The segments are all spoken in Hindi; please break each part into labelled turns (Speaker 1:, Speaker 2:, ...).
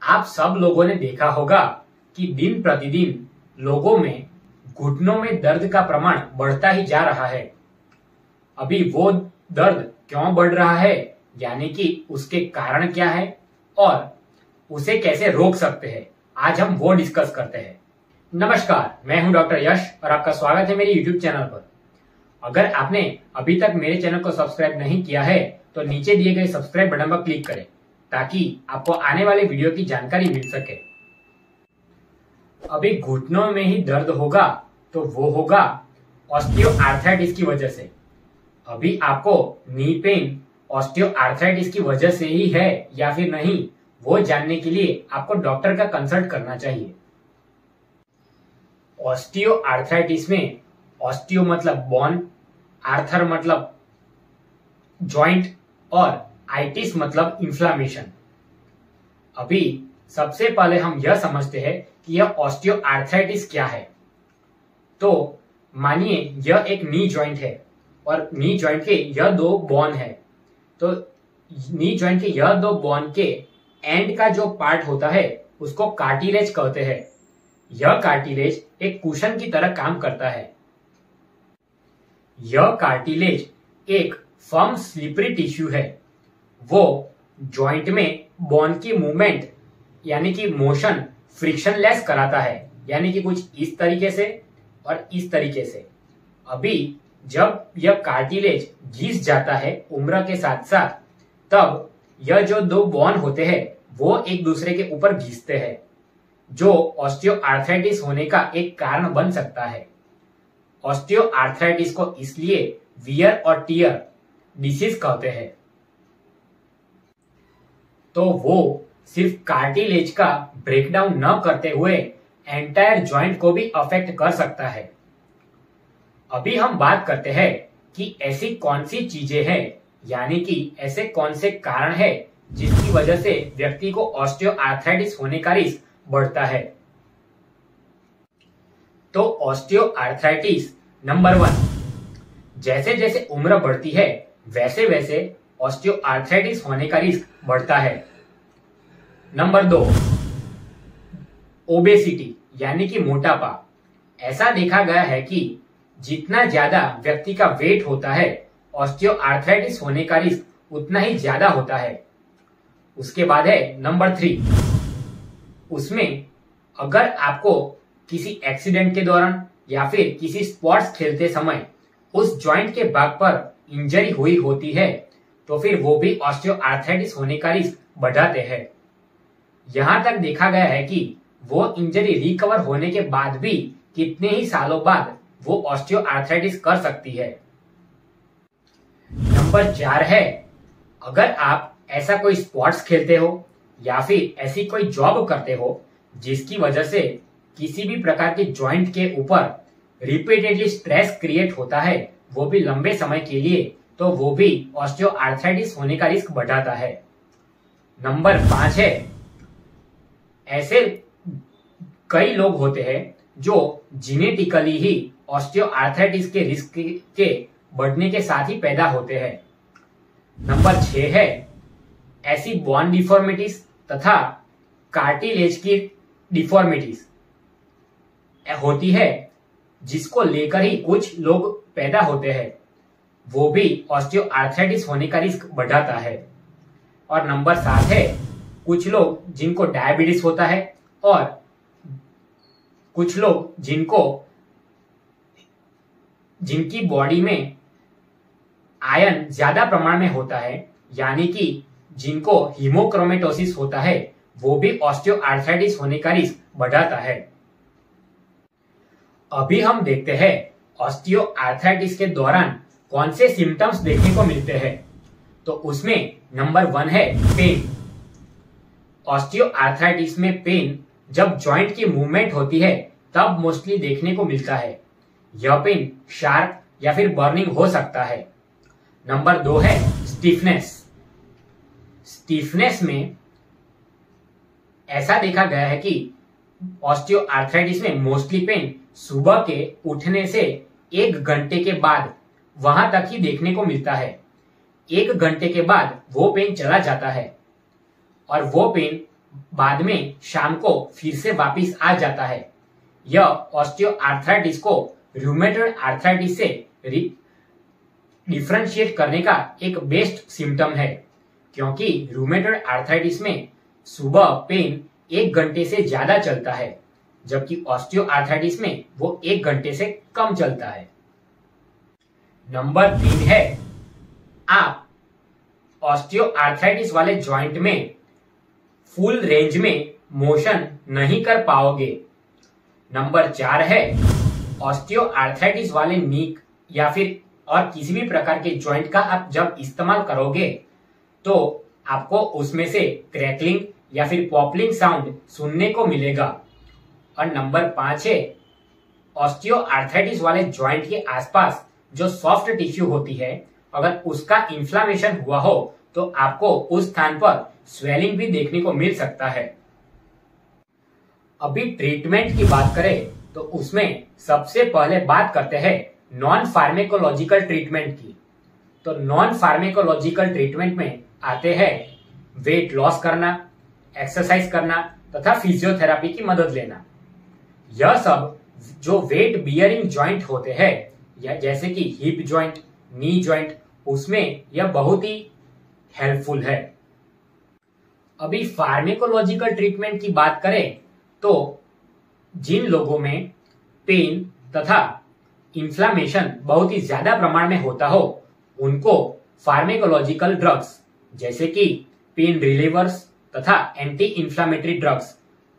Speaker 1: आप सब लोगों ने देखा होगा कि दिन प्रतिदिन लोगों में घुटनों में दर्द का प्रमाण बढ़ता ही जा रहा है। अभी वो दर्द क्यों बढ़ रहा है, यानी कि उसके कारण क्या है और उसे कैसे रोक सकते हैं, आज हम वो डिस्कस करते हैं। नमस्कार, मैं हूं डॉक्टर यश और आपका स्वागत है मेरे यूट्यूब चैनल पर। अगर आपने अभी तक मेरे चैनल को सब्सक्राइब नहीं किया है तो नीचे दिए गए सब्सक्राइब बटन पर क्लिक करें ताकि आपको आने वाले वीडियो की जानकारी मिल सके। अभी घुटनों में ही दर्द होगा तो वो होगा ऑस्टियोआर्थराइटिस की वजह से। अभी आपको नी पेन ऑस्टियोआर्थराइटिस की वजह से ही है या फिर नहीं, वो जानने के लिए आपको डॉक्टर का कंसल्ट करना चाहिए। ऑस्टियोआर्थराइटिस में ऑस्टियो मतलब बोन, आर्थर मतलब जॉइंट और आइटिस मतलब इन्फ्लामेशन। अभी सबसे पहले हम यह समझते हैं कि यह ऑस्टियोआर्थराइटिस क्या है। तो मानिए यह एक नी जॉइंट है और नी जॉइंट के यह दो बोन है। तो नी जॉइंट के यह दो बोन के एंड का जो पार्ट होता है उसको कार्टिलेज कहते हैं। यह कार्टिलेज एक कुशन की तरह काम करता है। यह कार्टिलेज एक फर्म स्लिपरी टिश्यू है। वो जॉइंट में बोन की मूवमेंट यानी कि मोशन फ्रिक्शनलेस कराता है, यानी कि कुछ इस तरीके से और इस तरीके से। अभी जब यह कार्टिलेज घिस जाता है उम्र के साथ साथ, तब यह जो दो बोन होते हैं वो एक दूसरे के ऊपर घिसते हैं, जो ऑस्टियोआर्थराइटिस होने का एक कारण बन सकता है। ऑस्टियोआर्थराइटिस को इसलिए वियर और टियर डिसीज कहते हैं। तो वो सिर्फ कार्टिलेज का ब्रेकडाउन न करते हुए एंटायर जॉइंट को भी अफेक्ट कर सकता है। अभी हम बात करते हैं कि ऐसी कौन सी चीजें हैं, यानी कि ऐसे कौन से कारण है जिसकी वजह से व्यक्ति को ऑस्टियोआर्थराइटिस होने का रिस्क बढ़ता है। तो ऑस्टियोआर्थराइटिस नंबर 1, जैसे जैसे उम्र बढ़ती है वैसे वैसे ऑस्टियोआर्थराइटिस होने का रिस्क बढ़ता है। नंबर 2, ओबेसिटी यानी कि मोटापा। ऐसा देखा गया है कि जितना ज्यादा व्यक्ति का वेट होता है ऑस्टियोआर्थराइटिस होने का रिस्क उतना ही ज्यादा होता है। उसके बाद है नंबर 3, उसमें अगर आपको किसी एक्सीडेंट के दौरान या फिर किसी स्पोर्ट्स खेलते समय उस जॉइंट के भाग पर इंजरी हुई होती है तो फिर वो भी ऑस्टियोआर्थराइटिस होने का रिस्क बढ़ाते हैं। यहां तक देखा गया है कि वो इंजरी रिकवर होने के बाद भी कितने ही सालों बाद वो ऑस्टियोआर्थराइटिस कर सकती है। नंबर 4 है, अगर आप ऐसा कोई स्पोर्ट्स खेलते हो या फिर ऐसी कोई जॉब करते हो जिसकी वजह से किसी भी प्रकार के जॉइंट के ऊपर रिपीटेडली स्ट्रेस क्रिएट होता है, वो भी लंबे समय के लिए, तो वो भी ऑस्टियोआर्थराइटिस होने का रिस्क बढ़ाता है। नंबर 5 है, ऐसे कई लोग होते हैं जो जेनेटिकली ही ऑस्टियोआर्थराइटिस के रिस्क के बढ़ने के साथ ही पैदा होते हैं। नंबर 6 है, ऐसी बोन डिफॉर्मिटीज तथा कार्टिलेज की डिफॉर्मिटीज होती है जिसको लेकर ही कुछ लोग पैदा होते हैं, वो भी ऑस्टियोआर्थराइटिस होने का रिस्क बढ़ाता है। और नंबर 7 है, कुछ लोग जिनको डायबिटीज होता है और कुछ लोग जिनकी बॉडी में आयरन ज्यादा प्रमाण में होता है, यानी कि जिनको हीमोक्रोमेटोसिस होता है, वो भी ऑस्टियोआर्थराइटिस होने का रिस्क बढ़ाता है। अभी हम देखते हैं ऑस्टियोआर्थराइटिस के दौरान कौन से सिम्टम्स देखने को मिलते हैं। तो उसमें नंबर 1 है पेन। ऑस्टियोआर्थराइटिस में पेन जब जॉइंट की मूवमेंट होती है तब मोस्टली देखने को मिलता है। यह पेन शार्प या फिर बर्निंग हो सकता है। नंबर 2 है स्टिफनेस। स्टिफनेस में ऐसा देखा गया है कि ऑस्टियोआर्थराइटिस में मोस्टली पेन सुबह के उठने से 1 घंटे के बाद वहां तक ही देखने को मिलता है। 1 घंटे के बाद वो पेन चला जाता है और वो पेन बाद में शाम को फिर से वापस आ जाता है। यह ऑस्टियोआर्थराइटिस को रूमेटॉइड आर्थराइटिस से डिफरेंशिएट करने का एक बेस्ट सिम्टम है, क्योंकि रूमेटॉइड आर्थराइटिस में सुबह पेन 1 घंटे से ज्यादा चलता है, जबकि ऑस्टियोआर्थराइटिस में वो 1 घंटे से कम चलता है। नंबर 3 है, आप ऑस्टियोआर्थराइटिस वाले जॉइंट में फुल रेंज में मोशन नहीं कर पाओगे। नंबर 4 है, ऑस्टियोआर्थराइटिस वाले नीक या फिर और किसी भी प्रकार के जॉइंट का आप जब इस्तेमाल करोगे तो आपको उसमें से क्रैकलिंग या फिर पॉपलिंग साउंड सुनने को मिलेगा। और नंबर 5 है, ऑस्टियोआर्थराइटिस वाले जॉइंट के आसपास जो सॉफ्ट टिश्यू होती है, अगर उसका इन्फ्लामेशन हुआ हो तो आपको उस स्थान पर स्वेलिंग भी देखने को मिल सकता है। अभी ट्रीटमेंट की बात करें तो उसमें सबसे पहले बात करते हैं नॉन फार्मेकोलॉजिकल ट्रीटमेंट की। तो नॉन फार्मेकोलॉजिकल ट्रीटमेंट में आते हैं वेट लॉस करना, एक्सरसाइज करना तथा फिजियोथेरेपी की मदद लेना। यह सब जो वेट बियरिंग जॉइंट होते हैं, या जैसे कि हिप जॉइंट, नी जॉइंट, उसमें यह बहुत ही हेल्पफुल है। अभी फार्मेकोलॉजिकल ट्रीटमेंट की बात करें तो जिन लोगों में पेन तथा इन्फ्लामेशन बहुत ही ज्यादा प्रमाण में होता हो, उनको फार्मेकोलॉजिकल ड्रग्स जैसे कि पेन रिलीवर्स तथा एंटी इन्फ्लामेटरी ड्रग्स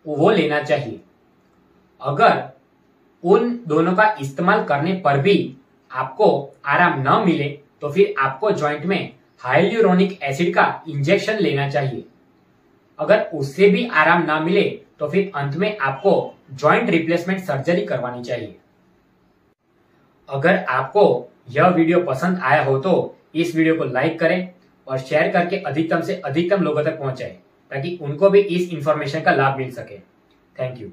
Speaker 1: वो लेना चाहिए। अगर उन दोनों का इस्तेमाल करने पर भी आपको आराम न मिले तो फिर आपको जॉइंट में हाइल्यूरोनिक एसिड का इंजेक्शन लेना चाहिए। अगर उससे भी आराम ना मिले तो फिर अंत में आपको जॉइंट रिप्लेसमेंट सर्जरी करवानी चाहिए। अगर आपको यह वीडियो पसंद आया हो तो इस वीडियो को लाइक करें और शेयर करके अधिकतम से अधिकतम लोगों तक पहुंचाएं, ताकि उनको भी इस इंफॉर्मेशन का लाभ मिल सके। Thank you.